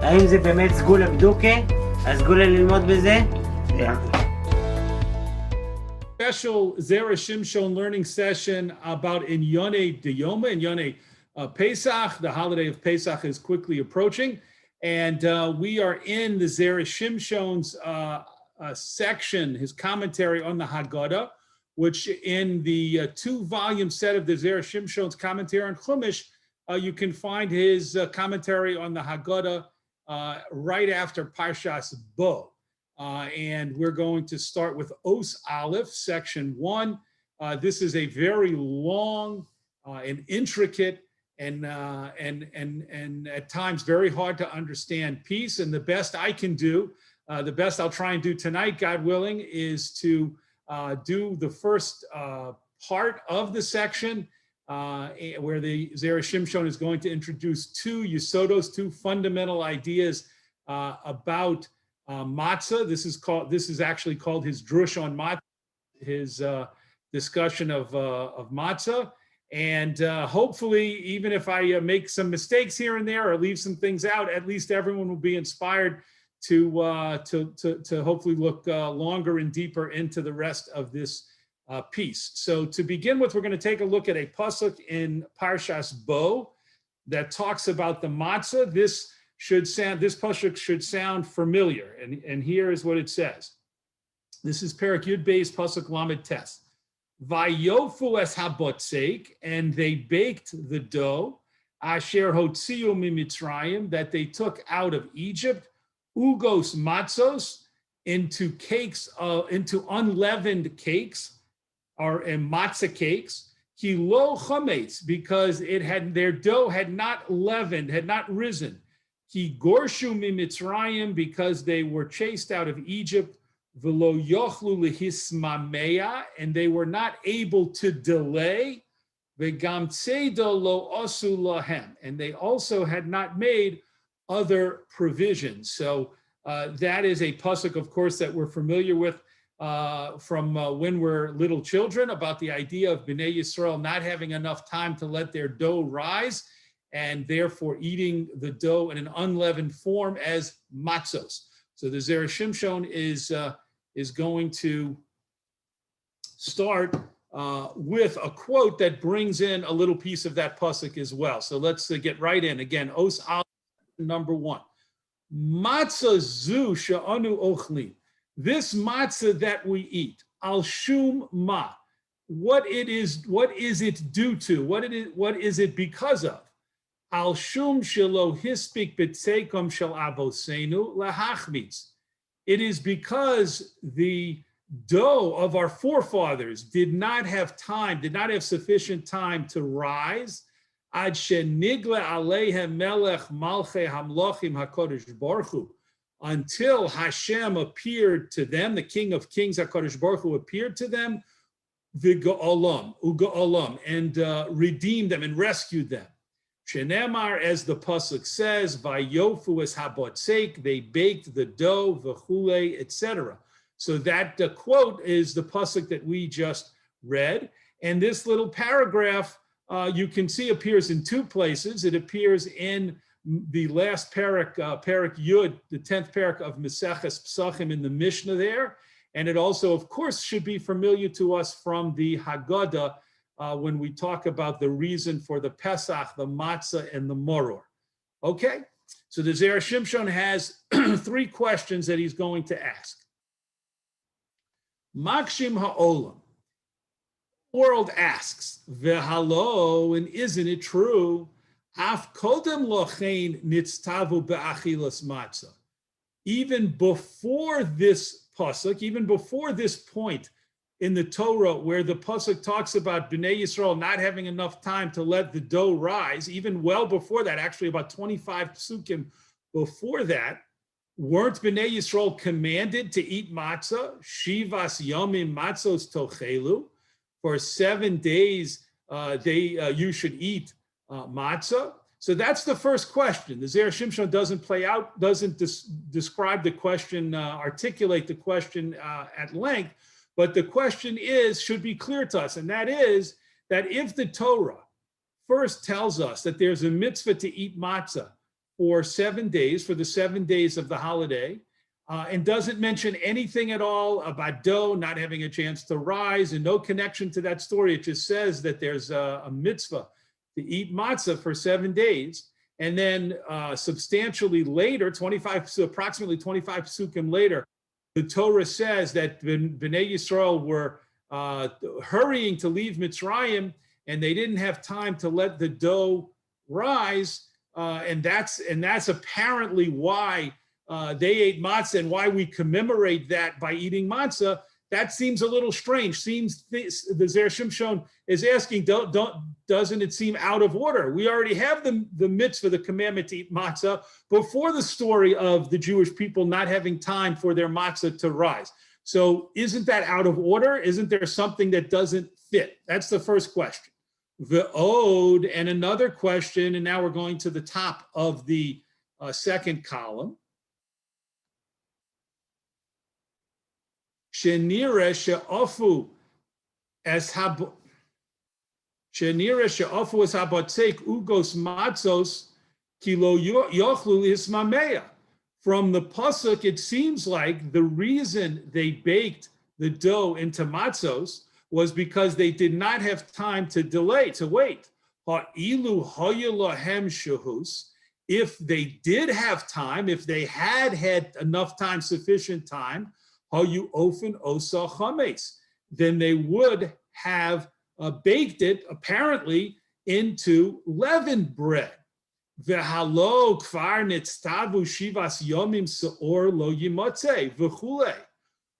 האם זה באמת סגולה בדוקה? הסגולה ללמוד בזה? Special Zera Samson learning session about Inyone Deyoma, Inyone Pesach. The holiday of Pesach is quickly approaching, and we are in the Zera Samson's section, his commentary on the Haggadah, which in the two-volume set of the Zera Samson's commentary on Chumash, you can find his commentary on the Haggadah right after Parshas Bo. And we're going to start with Os Aleph, section 1. This is a very long and intricate and at times very hard to understand piece. And the best I can do, the best I'll try and do tonight, God willing, is to do the first part of the section where the Zera Samson is going to introduce two Yesodos, two fundamental ideas about matzah. This is actually called his drush on matzah, his discussion of matzah. And hopefully, even if I make some mistakes here and there or leave some things out, at least everyone will be inspired to hopefully look longer and deeper into the rest of this piece. So to begin with, we're going to take a look at a pasuk in Parshas Bo that talks about the matzah. This pasuk should sound familiar, and here is what it says. This is Perek Yud Beis pasuk Lamed Tes. Vayofu es habotzeik, and they baked the dough, asher hotziu mimitzrayim, that they took out of Egypt, ugos matzos, into cakes, into unleavened cakes, or matzah cakes. Ki lo chametz, because their dough had not leavened, had not risen. Ki gorshu mimitzrayim, because they were chased out of Egypt. V'lo yochlu lehismameya, and they were not able to delay. V'gam tzedo lo osu lahem, and they also had not made other provisions. So that is a pasuk, of course, that we're familiar with from when we're little children, about the idea of Bnei Yisrael not having enough time to let their dough rise, and therefore eating the dough in an unleavened form as matzos. So the Zera Samson is going to start with a quote that brings in a little piece of that pasuk as well. So let's get right in. Again, Os Aleph, number 1. Matzah zu she'anu ochlim. This matzah that we eat, al shum ma. What is it due to? What is it because of? Al shum shelo hispik b'tzeikom shel avosenu lahachmitz. It is because the dough of our forefathers did not have sufficient time to rise. Ad shenigla aleihem melech malchei hamlochim hakodesh baruch hu, until Hashem appeared to them, the King of Kings HaKadosh Baruch Hu appeared to them, u'ga'olam, and redeemed them and rescued them. Shenemar, as the pasuk says, vayofu es habotzeik, they baked the dough, v'chule, etc. So that quote is the pasuk that we just read. And this little paragraph, you can see, appears in two places. It appears in the last parak, Parak Yud, the 10th parak of Meseches Pesachim in the Mishnah there. And it also, of course, should be familiar to us from the Haggadah, when we talk about the reason for the Pesach, the matzah, and the moror. Okay, so the Zera Samson has 3 questions that he's going to ask. Makshim ha'olam. The world asks, v'halo, and isn't it true? Af kodem lochein nitztavu be'achilas matzah. Even before this pasuk, even before this point in the Torah, where the pasuk talks about Bnei Yisrael not having enough time to let the dough rise, even well before that, actually about 25 psukim before that, weren't Bnei Yisrael commanded to eat matzah? Shivas yomim matzos tochelu. For 7 days, you should eat matzah. So that's the first question. The Zera Samson doesn't describe the question, articulate the question at length, but the question should be clear to us, and that is that if the Torah first tells us that there's a mitzvah to eat matzah for 7 days, for the 7 days of the holiday, and doesn't mention anything at all about dough not having a chance to rise, and no connection to that story. It just says that there's a mitzvah to eat matzah for 7 days. And then substantially later, approximately 25 psukim later, the Torah says that Bnei Yisrael were hurrying to leave Mitzrayim, and they didn't have time to let the dough rise, and that's apparently why they ate matzah, and why we commemorate that by eating matzah. That seems a little strange. Seems the Zera Samson is asking, doesn't it seem out of order? We already have the mitzvah, the commandment to eat matzah, before the story of the Jewish people not having time for their matzah to rise. So isn't that out of order? Isn't there something that doesn't fit? That's the first question. The ode, and another question, and now we're going to the top of the second column. Shenira she'ofu es habotzek ugos matzos kilo yochlu ismameya. From the pasuk, it seems like the reason they baked the dough into matzos was because they did not have time to wait. Ha'ilu hayalahem shehus. If they did have time, if they had enough time, sufficient time, hayu ofen osa chametz, then they would have baked it apparently into leavened bread. V'halo kvar nitztavu shivas yomim seor lo yimotze v'chule.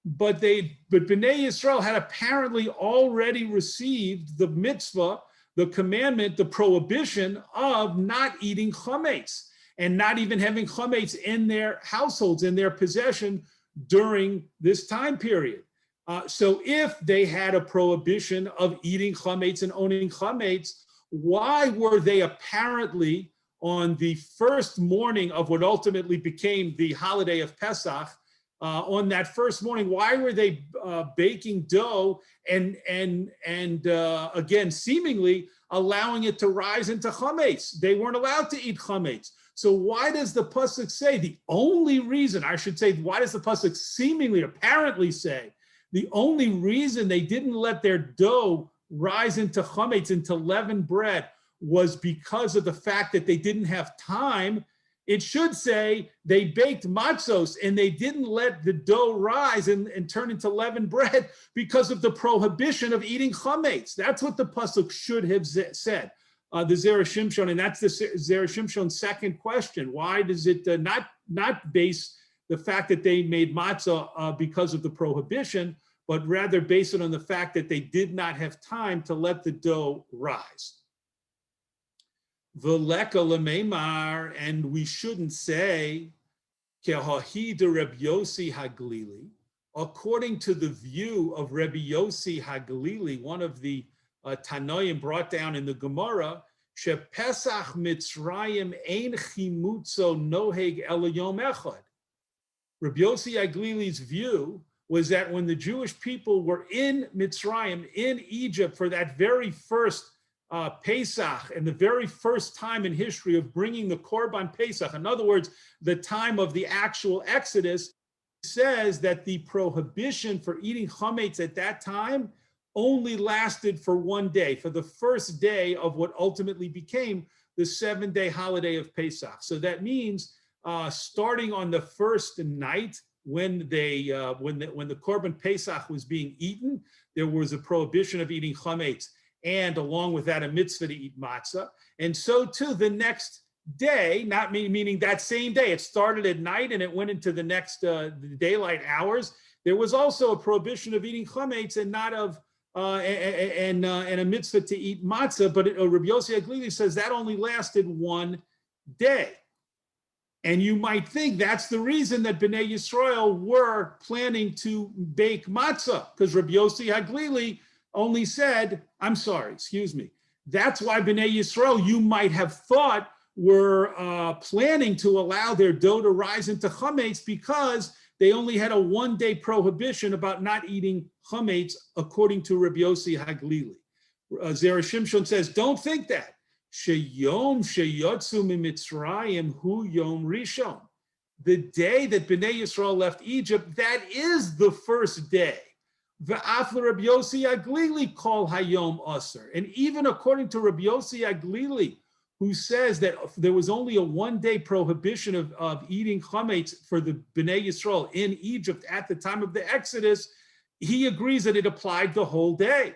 But Bnei Yisrael had apparently already received the mitzvah, the commandment, the prohibition of not eating chametz, and not even having chametz in their households, in their possession during this time period. So if they had a prohibition of eating chametz and owning chametz, why were they apparently on the first morning of what ultimately became the holiday of Pesach, on that first morning, why were they baking dough and again, seemingly allowing it to rise into chametz? They weren't allowed to eat chametz. So why does the pasuk say, the only reason, I should say, why does the pasuk seemingly, apparently say, the only reason they didn't let their dough rise into chametz, into leavened bread, was because of the fact that they didn't have time? It should say they baked matzos and they didn't let the dough rise and turn into leavened bread because of the prohibition of eating chametz. That's what the pasuk should have said. The Zera Samson, and that's the Zera Samson's second question. Why does it not base the fact that they made matzah because of the prohibition, but rather base it on the fact that they did not have time to let the dough rise? V'leka l'meimar, and we shouldn't say kehahi de Rabbi Yossi Haglili, according to the view of Rabbi Yossi Haglili, one of the Tanoim brought down in the Gemara, shePesach Mitzrayim ein chimutzo noheg ela yom echad. Rabbi Yossi Haglili's view was that when the Jewish people were in Mitzrayim, in Egypt, for that very first Pesach, and the very first time in history of bringing the Korban Pesach, in other words, the time of the actual Exodus, says that the prohibition for eating chametz at that time only lasted for 1 day, for the first day of what ultimately became the 7-day holiday of Pesach. So that means starting on the first night when the Korban Pesach was being eaten, there was a prohibition of eating chametz, and along with that, a mitzvah to eat matzah. And so too, the next day, not meaning that same day, it started at night and it went into the next the daylight hours. There was also a prohibition of eating chametz and not of and a mitzvah to eat matzah. But Rabbi Yossi Haglili says that only lasted 1 day. And you might think that's the reason that Bnei Yisrael were planning to bake matzah, because Rabbi Yossi Haglili only said, that's why Bnei Yisrael, you might have thought, were planning to allow their dough to rise into chametz, because they only had a 1-day prohibition about not eating chametz, according to Rabbi Yossi Haglili. Zera Samson says, don't think that. Sheyom sheyotzu mimitzrayim hu yom rishon. The day that Bnei Yisrael left Egypt, that is the first day. V'af Rabbi Yossi Aglili call Hayom Aser. And even according to Rabbi Yossi Aglili, who says that there was only a one-day prohibition of eating chametz for the Bnei Yisrael in Egypt at the time of the Exodus, he agrees that it applied the whole day.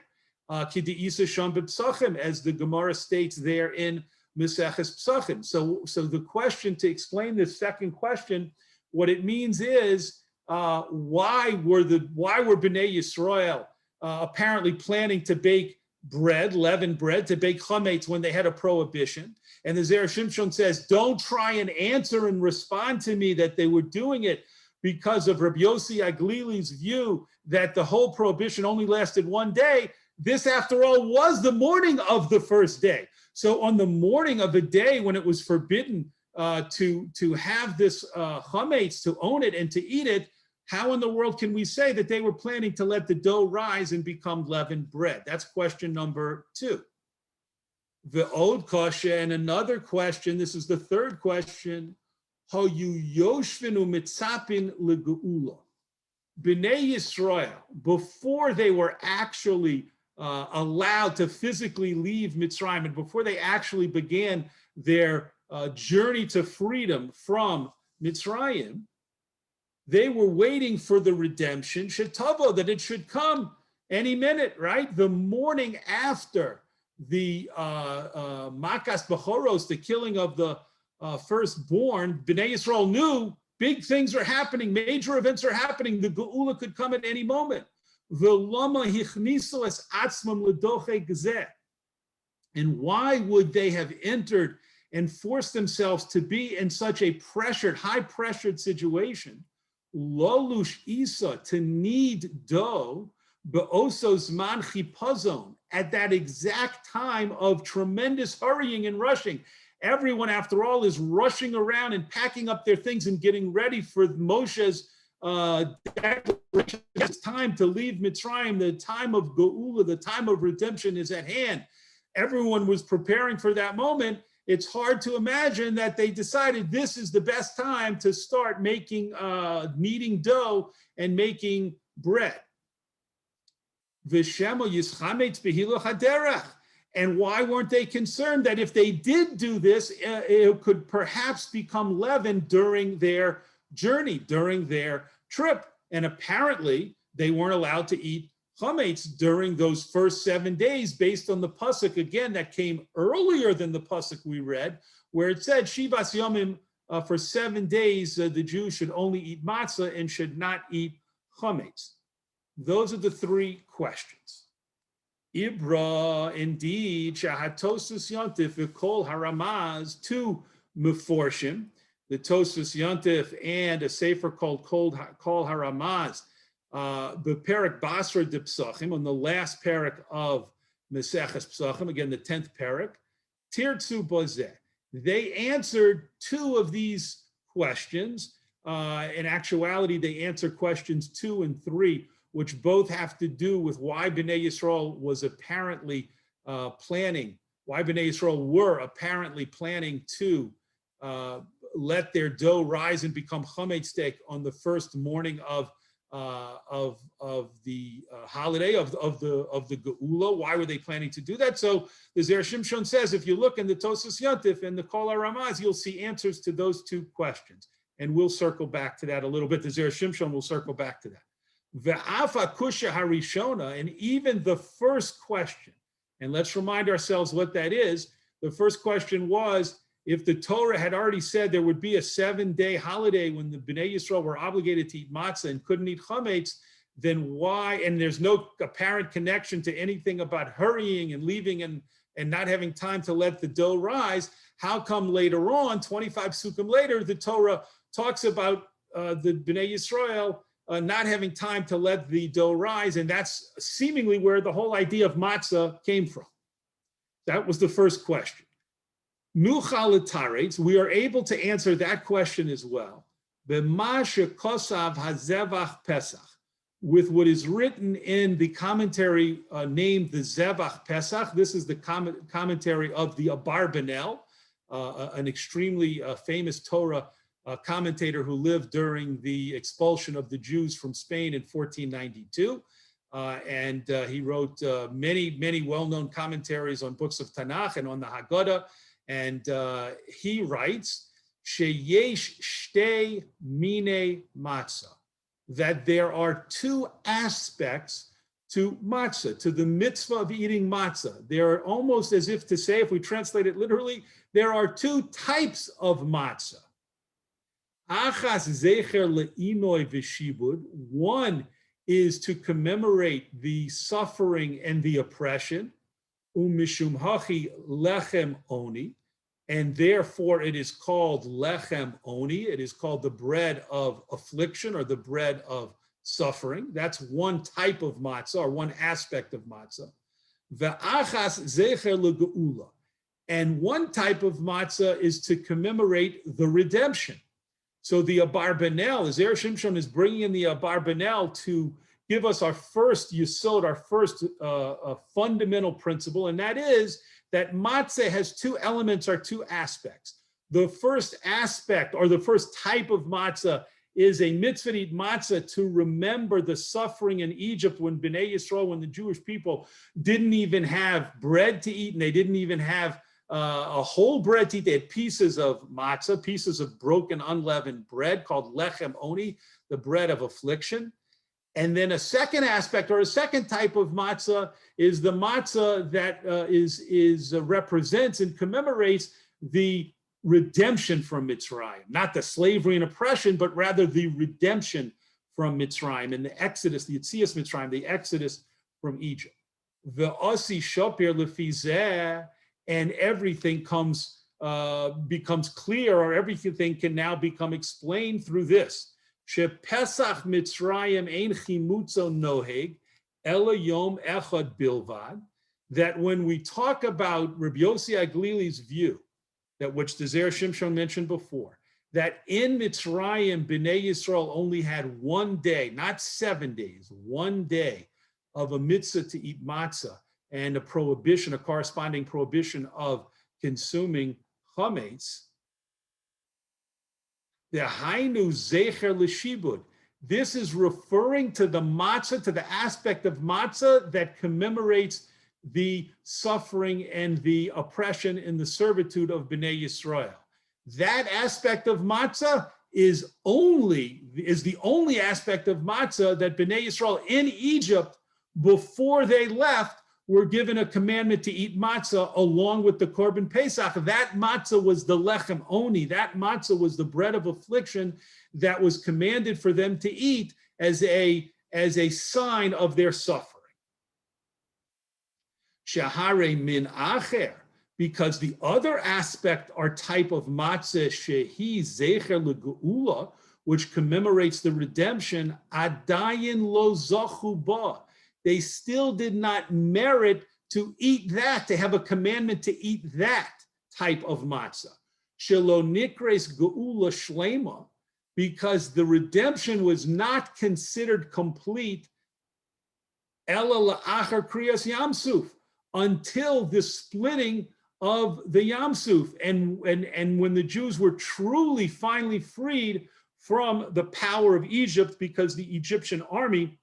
Kidi Isa Sham B'Psachim, as the Gemara states there in Meseches Psachim. So the question, to explain this second question, what it means is, why were Bnei Yisrael apparently planning to bake bread, leavened bread, to bake chametz when they had a prohibition? And the Zera Samson says, don't try and answer and respond to me that they were doing it because of Rabbi Yossi Aglili's view that the whole prohibition only lasted one day. This, after all, was the morning of the first day. So on the morning of a day when it was forbidden to have this chametz, to own it and to eat it, how in the world can we say that they were planning to let the dough rise and become leavened bread? That's question number 2. The Od Kasha, and another question, this is the third question, How you yoshvinu mitzapin legeula. Bnei Yisrael, before they were actually allowed to physically leave Mitzrayim, and before they actually began their journey to freedom from Mitzrayim, they were waiting for the redemption, shetavo, that it should come any minute, right? The morning after the Makas Bechoros, the killing of the firstborn, Bnei Yisrael knew big things are happening, major events are happening. The Geula could come at any moment. And why would they have entered and forced themselves to be in such a pressured, high-pressured situation? Lolush Isa, to knead dough, be'osos man chipazon, at that exact time of tremendous hurrying and rushing. Everyone, after all, is rushing around and packing up their things and getting ready for Moshe's declaration. It's time to leave Mitzrayim. The time of Geula, the time of redemption is at hand. Everyone was preparing for that moment. It's hard to imagine that they decided this is the best time to start making, kneading dough and making bread. V'shemo yischametz behilo haderach. And why weren't they concerned that if they did do this, it could perhaps become leavened during their journey, during their trip? And apparently, they weren't allowed to eat chametz during those first 7 days, based on the pasuk, again, that came earlier than the pasuk we read, where it said, Shivas Yomim, for 7 days, the Jews should only eat matzah and should not eat chametz. Those are the 3 questions. Ibra, indeed, Shahatosus Yontif, Vikol Haramaz, 2 Meforshim, the Tosus Yontif and a sefer called Kol Haramaz, the Perek Basra de Psachim, on the last Perek of Meseches Psachim, again, the 10th Perek, Tirtzu Bozeh. They answered 2 of these questions. In actuality, they answer questions 2 and 3, which both have to do with why Bnei Yisrael was apparently why Bnei Yisrael were apparently planning to let their dough rise and become chametz steak on the first morning of the holiday of the Geula. Why were they planning to do that? So the Zera Samson says, if you look in the Tosus Yontif and the Kol HaRamaz, you'll see answers to those 2 questions, and we'll circle back to that a little bit. The Zera Samson will circle back to that. Ve'afa kusha harishona, and even the first question, and let's remind ourselves what that is. The first question was, if the Torah had already said there would be a 7-day holiday when the Bnei Yisrael were obligated to eat matzah and couldn't eat chametz, then why, and there's no apparent connection to anything about hurrying and leaving and not having time to let the dough rise, how come later on, 25 sukkim later, the Torah talks about the Bnei Yisrael not having time to let the dough rise, and that's seemingly where the whole idea of matzah came from. That was the first question. Nuchal l'taretz, we are able to answer that question as well. B'ma shekosav hazevach Pesach, with what is written in the commentary named the Zevach Pesach. This is the commentary of the Abarbanel, an extremely famous Torah commentator who lived during the expulsion of the Jews from Spain in 1492. And he wrote many well-known commentaries on books of Tanakh and on the Haggadah. And he writes, Sheyesh shtei mine matzah, that there are two aspects to matzah, to the mitzvah of eating matzah. There are almost as if to say, if we translate it literally, there are two types of matzah. Achas zecher le'inoi v'shibud. One is to commemorate the suffering and the oppression, umishum hachi lechem oni, and therefore it is called lechem oni. It is called the bread of affliction or the bread of suffering. That's one type of matzah or one aspect of matzah. Ve'achas zecher legeula, and one type of matzah is to commemorate the redemption. So the Abarbanel, Zera Samson is bringing in the Abarbanel to give us our first yesod, our first fundamental principle, and that is that matzah has two elements or two aspects. The first aspect or the first type of matzah is a mitzvah to eat matzah to remember the suffering in Egypt when Bnei Yisrael, when the Jewish people didn't even have bread to eat and they didn't even have a whole bread to eat. They had pieces of matzah, pieces of broken unleavened bread called lechem oni, the bread of affliction. And then a second aspect or a second type of matzah is the matzah that represents and commemorates the redemption from Mitzrayim, not the slavery and oppression, but rather the redemption from Mitzrayim and the Exodus, the Yetzias Mitzrayim, the Exodus from Egypt. The Asi Shapir Lefizeh, and everything becomes clear, or everything can now become explained through this. Pesach Mitzrayim ein chimutzo noheg ela yom echad bilvad. That when we talk about Rabbi Yossi Aglili's view, that which the Zera Samson mentioned before, that in Mitzrayim Bnei Yisrael only had 1 day, not 7 days, 1 day of a mitzvah to eat matzah, and a prohibition, a corresponding prohibition of consuming chametz. The hainu zecher l'shibud. This is referring to the matzah, to the aspect of matzah that commemorates the suffering and the oppression and the servitude of Bnei Yisrael. That aspect of matzah is the only aspect of matzah that Bnei Yisrael in Egypt, before they left, were given a commandment to eat matzah along with the Korban Pesach. That matzah was the lechem oni. That matzah was the bread of affliction that was commanded for them to eat as a sign of their suffering. Shahare min acher, because the other aspect or type of matzah, shehi zecher legeula, which commemorates the redemption, adayin lo zachu ba. They still did not merit to eat that, to have a commandment to eat that type of matzah. Shelo nikres geula shlema, because the redemption was not considered complete ela la'achar kriyas Yamsuf, until the splitting of the Yamsuf, and when the Jews were truly finally freed from the power of Egypt, because the Egyptian army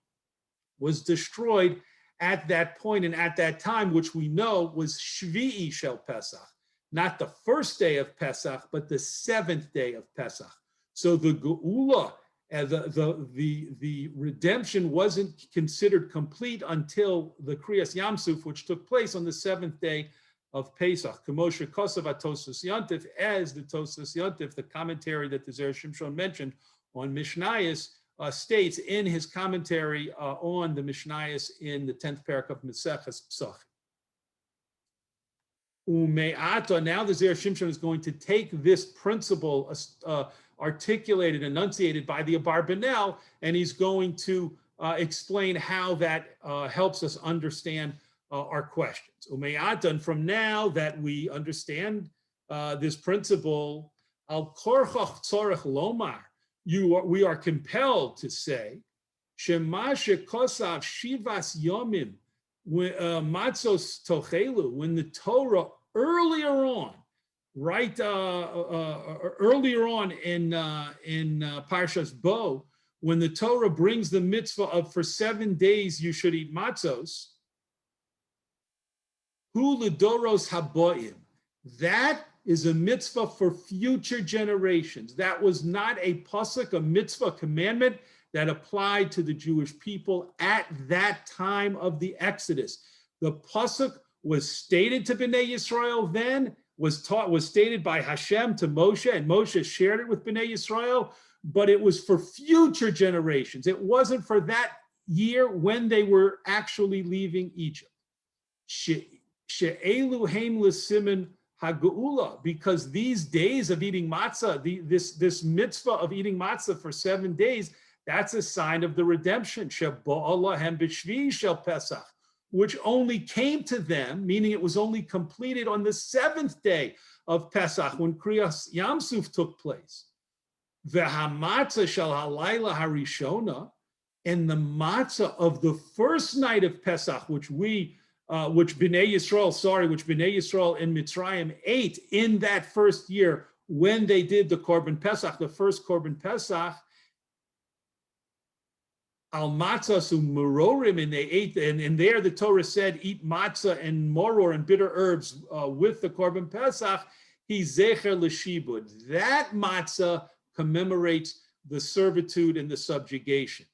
was destroyed at that point and at that time, which we know was Shvi'i Shel Pesach, not the first day of Pesach, but the 7th day of Pesach. So the Geula, the redemption wasn't considered complete until the Kriyas Yamsuf, which took place on the 7th day of Pesach. Kamosha Kosav Tosfos Yontif, as the Tosfos Yontif, the commentary that the Zera Samson mentioned on Mishnayos, states in his commentary on the Mishnayos in the 10th parak of Maseches Pesach. Ume'ata, now the Zera Samson is going to take this principle articulated, enunciated by the Abarbanel, and he's going to explain how that helps us understand our questions. Ume'ata, and from now that we understand this principle, al korchach tzorech lomar, we are compelled to say, Shema shekosav shivas yomim, matzos tochelu, when the Torah earlier on, right, earlier on in Parshas Bo, when the Torah brings the mitzvah of for 7 days you should eat matzos, hu ledoros haboim. That is a mitzvah for future generations. That was not a pasuk, a mitzvah, commandment that applied to the Jewish people at that time of the Exodus. The pasuk was stated to Bnei Yisrael then, was stated by Hashem to Moshe, and Moshe shared it with Bnei Yisrael, but it was for future generations. It wasn't for that year when they were actually leaving Egypt. She'elu heim l'siman ha'geula, because these days of eating matzah, this mitzvah of eating matzah for 7 days, that's a sign of the redemption. She'bo'a lahem b'shvi shel Pesach, which only came to them, meaning it was only completed on the 7th day of Pesach, when Kriyas Yamsuf took place. V'hamatzah shel halayla harishona, and the matzah of the first night of Pesach, which Bnei Yisrael in Mitzrayim ate in that first year when they did the Korban Pesach, the first Korban Pesach, al matzah u'merorim, and they ate, and there the Torah said, eat matzah and moror and bitter herbs with the Korban Pesach. He zecher l'shibud. That matzah commemorates the servitude and the subjugation.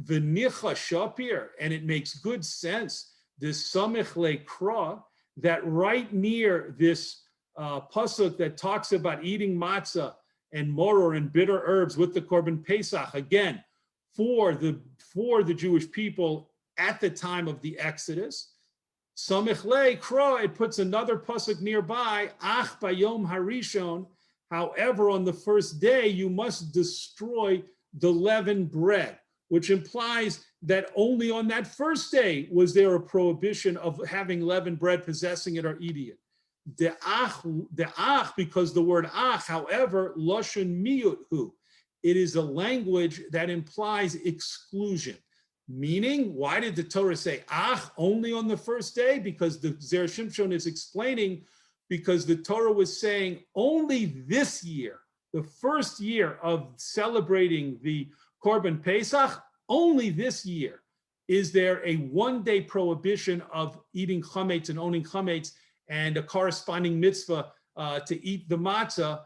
V'nicha shapir, and it makes good sense, this samich lekra, that right near this pasuk that talks about eating matzah and moror and bitter herbs with the Korban Pesach, again, for the Jewish people at the time of the Exodus. Samich lekra, it puts another pasuk nearby, ach bayom harishon, however, on the first day, you must destroy the leavened bread, which implies that only on that first day was there a prohibition of having leavened bread, possessing it, or eating it. The ach, because the word ach, however, lashon miyut hu, it is a language that implies exclusion. Meaning, why did the Torah say ach only on the first day? Because the Zera Samson is explaining, because the Torah was saying only this year, the first year of celebrating the Korban Pesach, only this year is there a 1-day prohibition of eating chametz and owning chametz, and a corresponding mitzvah to eat the matzah.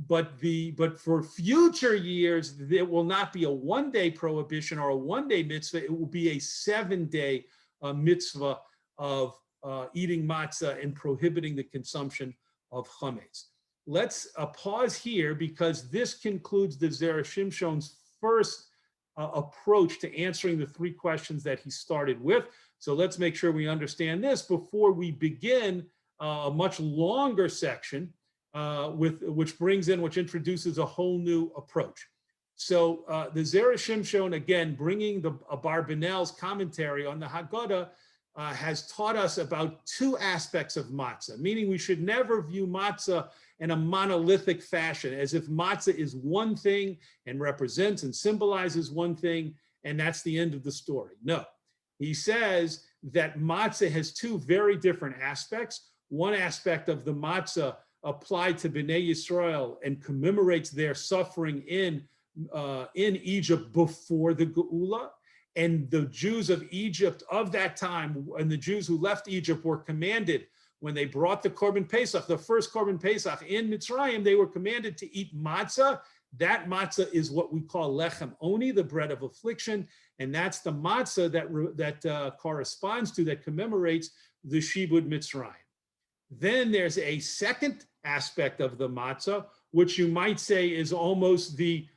But for future years, there will not be a 1-day prohibition or a 1-day mitzvah. It will be a 7-day mitzvah of eating matzah and prohibiting the consumption of chametz. Let's pause here, because this concludes the Zera Samson's first approach to answering the 3 questions that he started with. So let's make sure we understand this before we begin a much longer section which introduces a whole new approach. So the Zera Samson, again, bringing the Abarbanel's commentary on the Haggadah, has taught us about 2 aspects of matzah, meaning we should never view matzah in a monolithic fashion, as if matzah is one thing and represents and symbolizes one thing, and that's the end of the story. No, he says that matzah has 2 very different aspects. One aspect of the matzah applied to Bnei Yisrael and commemorates their suffering in Egypt before the Geula. And the Jews of Egypt of that time, and the Jews who left Egypt, were commanded, when they brought the Korban Pesach, the first Korban Pesach in Mitzrayim, they were commanded to eat matzah. That matzah is what we call lechem oni, the bread of affliction, and that's the matzah that corresponds to, that commemorates the Shibud Mitzrayim. Then there's a second aspect of the matzah, which you might say is almost the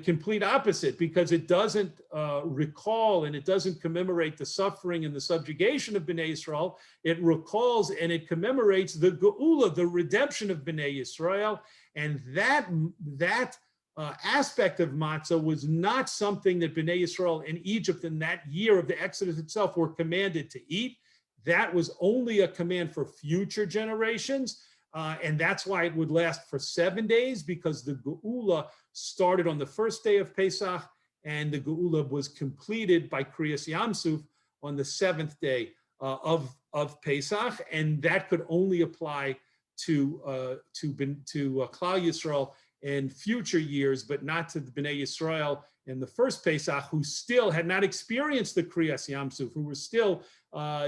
complete opposite, because it doesn't recall and it doesn't commemorate the suffering and the subjugation of Bnei Yisrael. It recalls and it commemorates the Geula, the redemption of Bnei Yisrael. And that aspect of matzah was not something that Bnei Yisrael in Egypt in that year of the Exodus itself were commanded to eat. That was only a command for future generations. And that's why it would last for 7 days, because the Geula started on the first day of Pesach and the Geula was completed by Kriyas Yamsuf on the 7th day of Pesach, and that could only apply to Klal Yisrael in future years, but not to the Bnei Yisrael in the first Pesach, who still had not experienced the Kriyas Yamsuf, who were still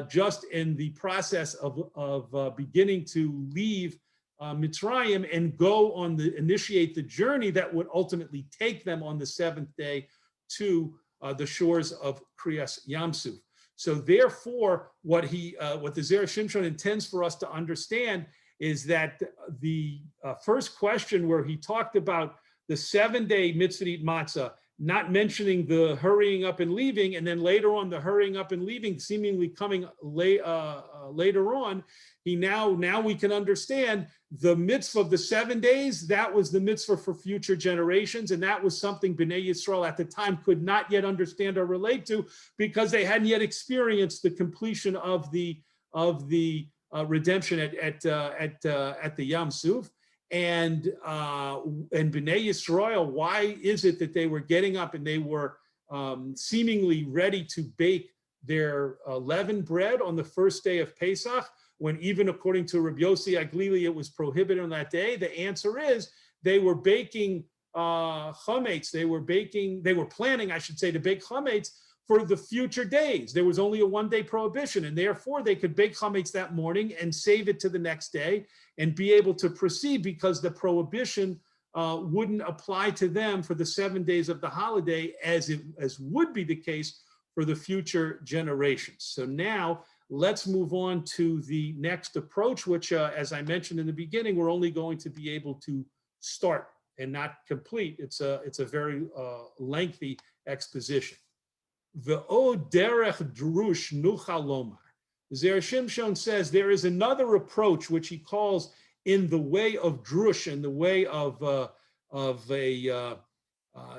just in the process of beginning to leave Mitzrayim and initiate the journey that would ultimately take them on the 7th day to the shores of Kriyas Yamsuf. So therefore, what the Zera Shimshon intends for us to understand is that the first question, where he talked about the 7-day mitzvah to eat matzah, not mentioning the hurrying up and leaving, and then later on the hurrying up and leaving seemingly coming later on, now we can understand the mitzvah of the 7 days. That was the mitzvah for future generations, and that was something Bnei Yisrael at the time could not yet understand or relate to, because they hadn't yet experienced the completion of the redemption at the Yam Suf. And Bnei Yisrael, why is it that they were getting up and they were seemingly ready to bake their leavened bread on the first day of Pesach, when even according to Rabbi Yossi Aglili it was prohibited on that day? The answer is they were baking chametz. They were planning, I should say, to bake chametz for the future days. There was only a 1-day prohibition, and therefore they could bake chametz that morning and save it to the next day and be able to proceed, because the prohibition wouldn't apply to them for the 7 days of the holiday as would be the case for the future generations. So now let's move on to the next approach, which, as I mentioned in the beginning, we're only going to be able to start and not complete. It's a very lengthy exposition. Ve'o derech drush nuchal lomar. Zera Shimshon says there is another approach which he calls in the way of drush, in the way of a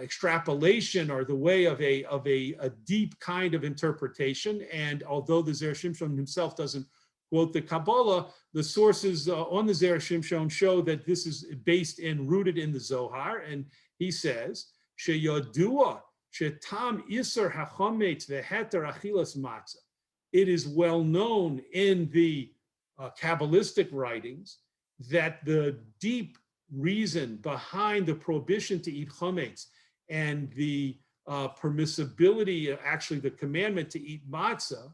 extrapolation, or the way of a deep kind of interpretation. And although the Zera Shimshon himself doesn't quote the Kabbalah, the sources on the Zera Shimshon show that this is rooted in the Zohar. And he says, Sheyodua shetam iser hachometz veheter achilas matzah. It is well known in the Kabbalistic writings that the deep reason behind the prohibition to eat chametz and the permissibility, actually the commandment to eat matzah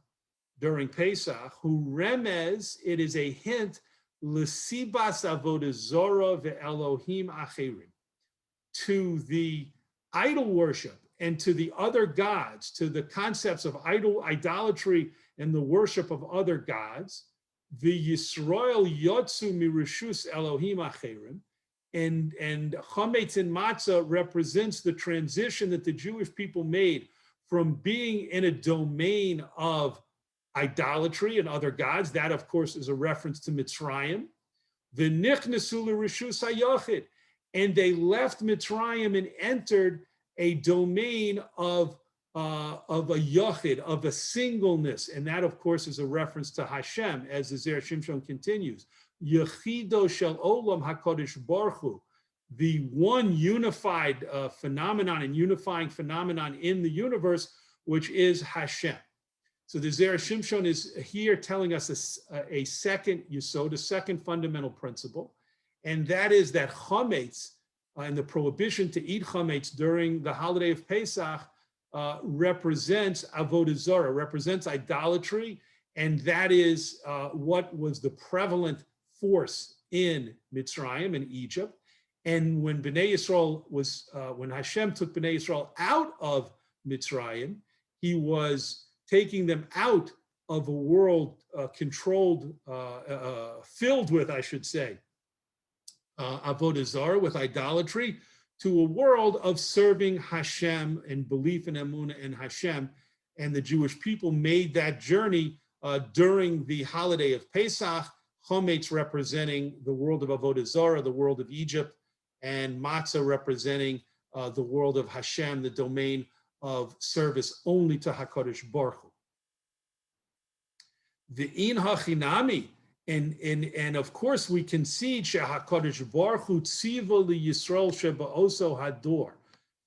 during Pesach, who remez, it is a hint, l'sibas avodah zora ve'elohim acherim, to the idol worship and to the other gods, to the concepts of idolatry and the worship of other gods. The Yisrael yotzu mirishus Elohim acherim, and chametz and matzah represents the transition that the Jewish people made from being in a domain of idolatry and other gods. That, of course, is a reference to Mitzrayim. V'nichnesu l'rishus hayochid, and they left Mitzrayim and entered a domain of a yochid, of a singleness. And that, of course, is a reference to Hashem, as the Zera Shimshon continues. Yechido shel olam HaKadosh Baruch Hu, the one unified phenomenon and unifying phenomenon in the universe, which is Hashem. So the Zera Shimshon is here telling us a second yesod, a second fundamental principle, and that is that chametz and the prohibition to eat chametz during the holiday of Pesach represents avodah zarah, represents idolatry, and that is what was the prevalent force in Mitzrayim, in Egypt. And when Bnei Yisrael when Hashem took Bnei Yisrael out of Mitzrayim, he was taking them out of a world controlled, filled with, I should say, avodah zarah, with idolatry, to a world of serving Hashem and belief in emunah in Hashem. And the Jewish people made that journey during the holiday of Pesach, chametz representing the world of avodah zarah, the world of Egypt, and matzah representing the world of Hashem, the domain of service only to HaKadosh Baruch Hu. The in hachinami, and of course we concede HaKadosh Baruch Hu tziva li Yisrael sheba'oso hador,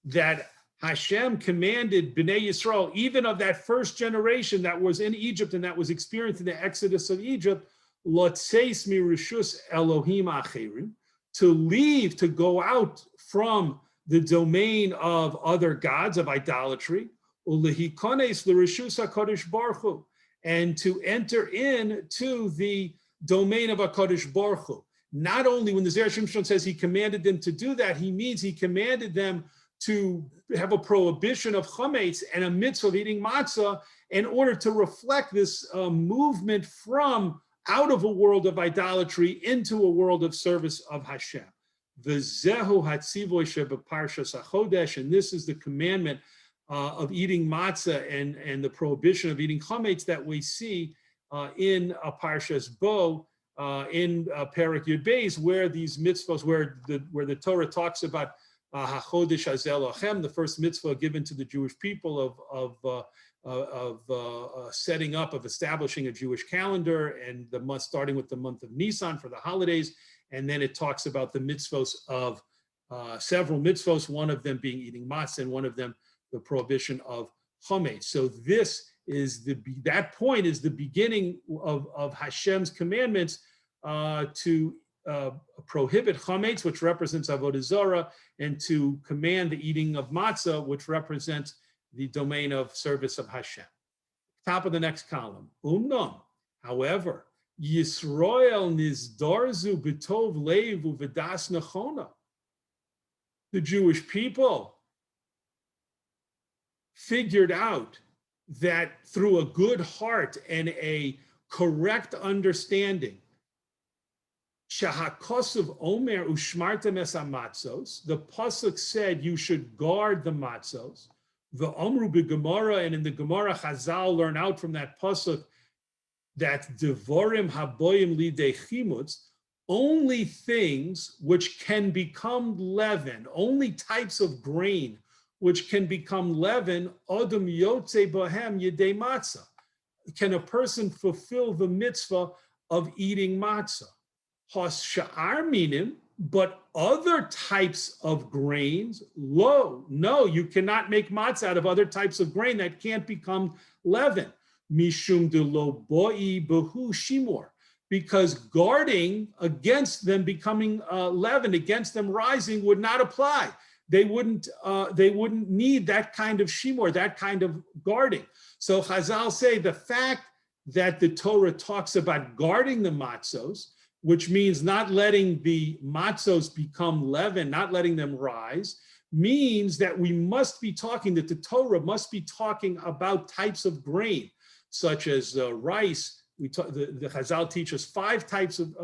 that Hashem commanded Bnei Yisrael, even of that first generation that was in Egypt and that was experiencing the exodus of Egypt, Lotseis mirishus Elohim acherim, to leave, to go out from the domain of other gods, of idolatry, ulehikones l'rishus HaKadosh Baruch Hu, and to enter into the domain of HaKadosh Baruch Hu. Not only when the Zera Samson says he commanded them to do that, he means he commanded them to have a prohibition of chametz and a mitzvah of eating matzah in order to reflect this movement from out of a world of idolatry into a world of service of Hashem. V'zehu hatzivoy shebeparshas hachodesh, and this is the commandment of eating matzah and the prohibition of eating chametz that we see in Parshas Bo, in Perek Yud Beis, where these mitzvahs, where the Torah talks about hachodesh hazel lachem, the first mitzvah given to the Jewish people of setting up, of establishing a Jewish calendar, and the month starting with the month of Nisan for the holidays, and then it talks about the mitzvos of several mitzvos, one of them being eating matzah, and one of them the prohibition of chametz. So this is that point is the beginning of Hashem's commandments to prohibit chametz, which represents avodah zarah, and to command the eating of matzah, which represents the domain of service of Hashem. Top of the next column. Umnam, however, Yisrael nizdarzu b'tov leivu v'das nechona. The Jewish people figured out that through a good heart and a correct understanding, Shahakosov Omer ushmartem es hamatzos, the pasuk said you should guard the matzos. The Omru b'Gemara, and in the Gemara, Chazal learn out from that pasuk that devorim haboyim lidei chimutz, only things which can become leaven, only types of grain which can become leaven, odom yotze bohem yedei matzah. Can a person fulfill the mitzvah of eating matzah? Has sha'ar minim, but other types of grains, no, you cannot make matzah out of other types of grain that can't become leaven. Mishum de lo boi behu shimor, because guarding against them becoming leaven, against them rising, would not apply. They wouldn't need that kind of shimor, that kind of guarding. So Chazal say the fact that the Torah talks about guarding the matzos, which means not letting the matzos become leaven, not letting them rise, means that we must be talking, that the Torah must be talking about types of grain, such as rice. The Chazal teach us 5 types of,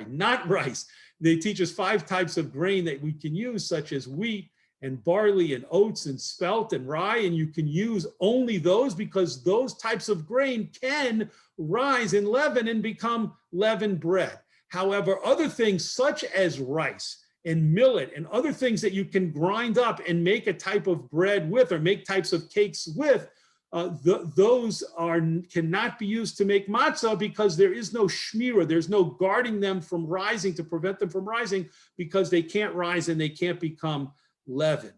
not rice. They teach us 5 types of grain that we can use, such as wheat and barley and oats and spelt and rye, and you can use only those because those types of grain can rise in leaven and become leavened bread. However, other things such as rice and millet and other things that you can grind up and make a type of bread with or make types of cakes with, those cannot be used to make matzah because there is no shmirah, there's no guarding them from rising to prevent them from rising because they can't rise and they can't become leaven.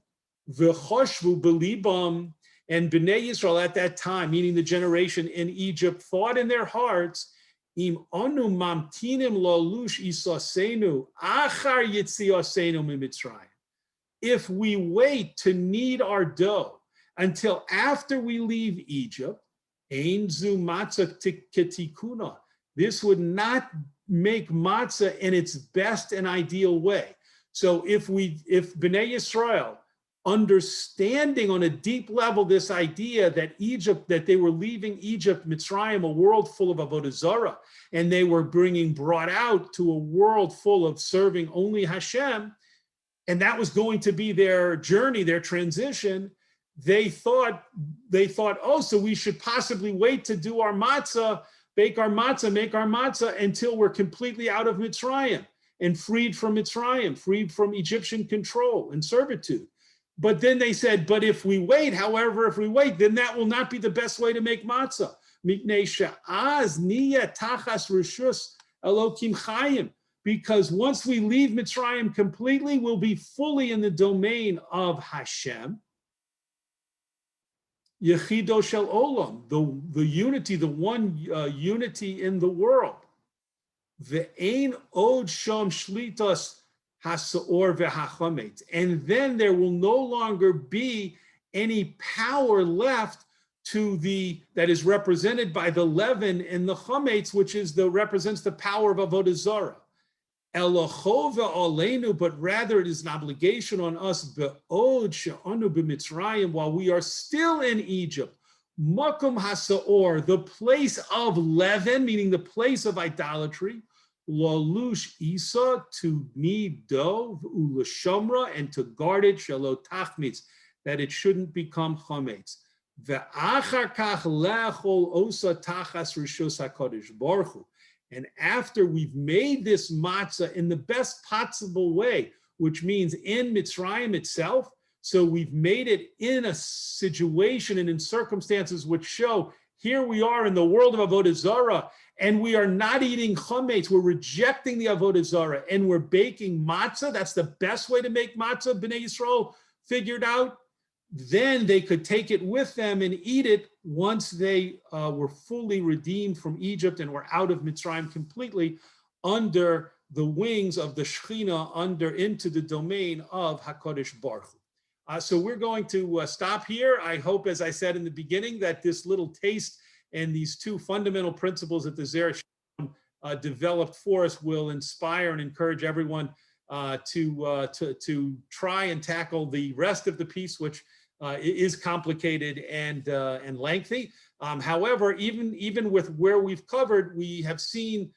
V'choshvu b'libam, and Bnei Yisrael at that time, meaning the generation in Egypt, thought in their hearts, im onu mamtinim lolush isasenu achar yitziasenu mimitzrayim. If we wait to knead our dough until after we leave Egypt, ein zu matzah ketikuna. This would not make matzah in its best and ideal way. So if Bnei Yisrael, understanding on a deep level this idea that that they were leaving Egypt, Mitzrayim, a world full of avodah zarah, and they were brought out to a world full of serving only Hashem, and that was going to be their journey, their transition. They thought, oh, so we should possibly wait to do our matzah, make our matzah until we're completely out of Mitzrayim and freed from Mitzrayim, freed from Egyptian control and servitude. But then they said, but if we wait, then that will not be the best way to make matzah. Because once we leave Mitzrayim completely, we'll be fully in the domain of Hashem. Yechido Shel Olam, the unity, the one unity in the world. Ve'ein od shom shlitas hasaor ve'hachametz. And then there will no longer be any power left to that is represented by the leaven and the chametz, which represents the power of avodah zarah. Elachova aleinu, but rather it is an obligation on us, be'od she'anu b'Mitzrayim, while we are still in Egypt, makom hasaor, the place of leaven, meaning the place of idolatry, lalush isa, to knead dough, u'lashamra, and to guard it, shelo tachmitz, that it shouldn't become chametz. Ve'achar kach lechol osa tachas rishos HaKadosh Baruch Hu. And after we've made this matzah in the best possible way, which means in Mitzrayim itself, so we've made it in a situation and in circumstances which show here we are in the world of avodah zarah, and we are not eating chametz. We're rejecting the avodah zarah, and we're baking matzah. That's the best way to make matzah. Bnei Yisrael figured out. Then they could take it with them and eat it once they were fully redeemed from Egypt and were out of Mitzrayim completely, under the wings of the Shekhinah, into the domain of HaKadosh Baruch Hu. So we're going to stop here. I hope, as I said in the beginning, that this little taste and these two fundamental principles that the Zera developed for us will inspire and encourage everyone to try and tackle the rest of the piece, which is complicated and lengthy. However, even with where we've covered, we have seen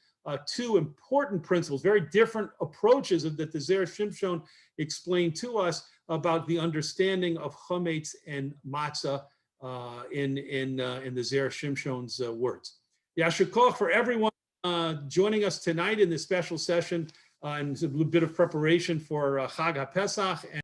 two important principles, very different approaches that the Zera Samson explained to us about the understanding of chametz and matzah in the Zera Samson's words. Yasher koach for everyone joining us tonight in this special session, and a little bit of preparation for Chag HaPesach.